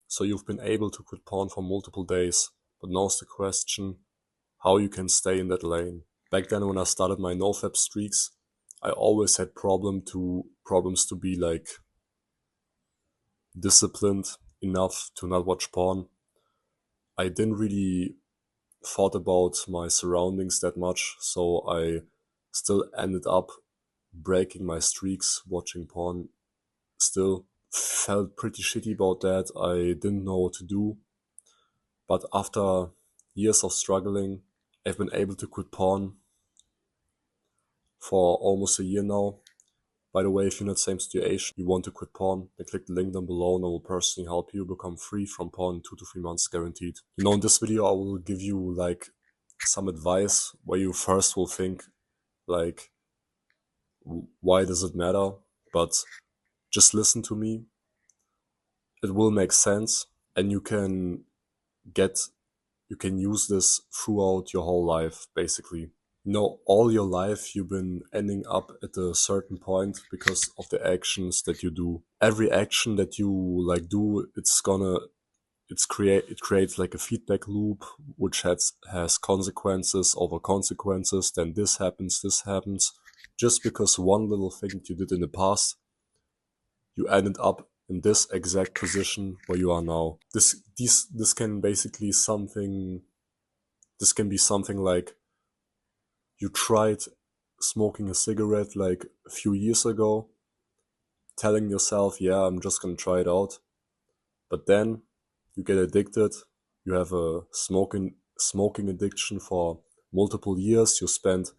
So you've been able to quit porn for multiple days, but now's the question, how you can stay in that lane. Back then when I started my nofap streaks, I always had problems to be like disciplined enough to not watch porn. I didn't really thought about my surroundings that much, so I still ended up breaking my streaks watching porn. Still felt pretty shitty about that. I didn't know what to do. But after years of struggling, I've been able to quit porn for almost a year now. By the way, if you're in the same situation, you want to quit porn, then click the link down below and I will personally help you become free from porn in 2 to 3 months guaranteed. You know, in this video I will give you like some advice where you first will think like, why does it matter? But just listen to me. It will make sense and you can use this throughout your whole life, basically. You know, all your life you've been ending up at a certain point because of the actions that you do. Every action that you like do, it creates like a feedback loop which has consequences over consequences. Then this happens. Just because one little thing that you did in the past, you ended up in this exact position where you are now. This can be something like you tried smoking a cigarette like a few years ago, telling yourself, yeah, I'm just gonna try it out. But then you get addicted, you have a smoking addiction for multiple years, you spend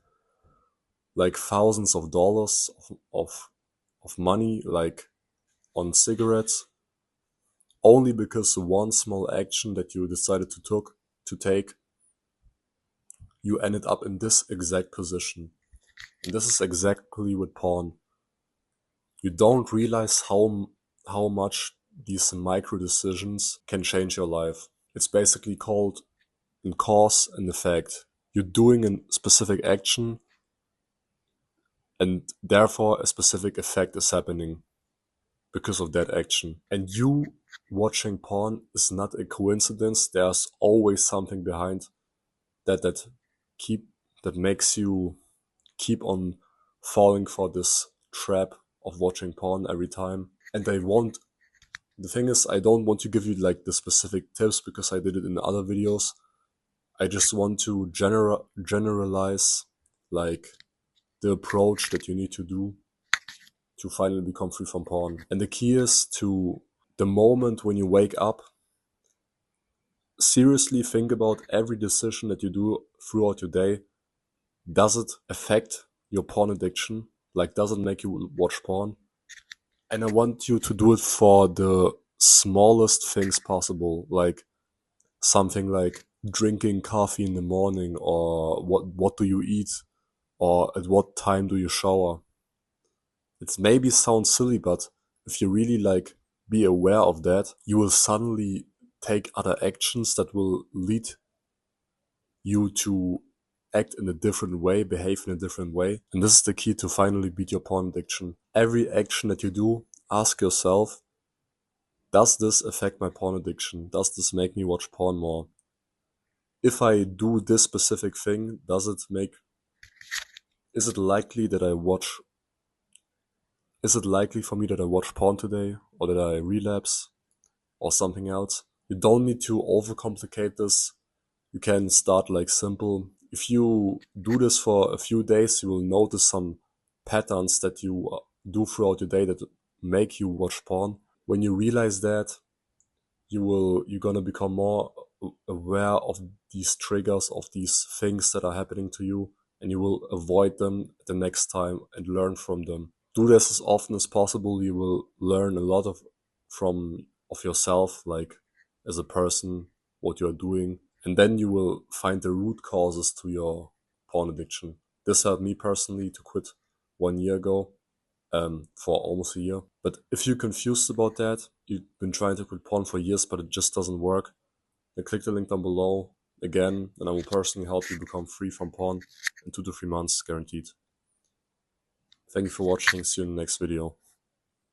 like thousands of dollars of money like on cigarettes, only because one small action that you decided to take, you ended up in this exact position. And this is exactly with porn. You don't realize how much these micro decisions can change your life. It's basically called in cause and effect. You're doing a specific action and therefore a specific effect is happening because of that action. And you watching porn is not a coincidence. There's always something behind that makes you keep on falling for this trap of watching porn every time. And the thing is, I don't want to give you like the specific tips because I did it in other videos. I just want to generalize like the approach that you need to do to finally become free from porn. And the key is to the moment when you wake up, seriously think about every decision that you do throughout your day. Does it affect your porn addiction? Like, does it make you watch porn? And I want you to do it for the smallest things possible, like something like drinking coffee in the morning, or what do you eat, or at what time do you shower. It maybe sounds silly, but if you really like be aware of that, you will suddenly take other actions that will lead you to act in a different way, behave in a different way. And this is the key to finally beat your porn addiction. Every action that you do, ask yourself, does this affect my porn addiction? Does this make me watch porn more? If I do this specific thing, is it likely for me that I watch porn today, or that I relapse, or something else? You don't need to overcomplicate this. You can start like simple. If you do this for a few days, you will notice some patterns that you do throughout your day that make you watch porn. When you realize that, you're gonna become more aware of these triggers, of these things that are happening to you, and you will avoid them the next time and learn from them. Do this as often as possible. You will learn a lot of yourself, like as a person, what you're doing, and then you will find the root causes to your porn addiction. This helped me personally to quit 1 year ago, for almost a year. But if you're confused about that, you've been trying to quit porn for years, but it just doesn't work, then click the link down below again, and I will personally help you become free from porn in 2 to 3 months, guaranteed. Thank you for watching. See you in the next video.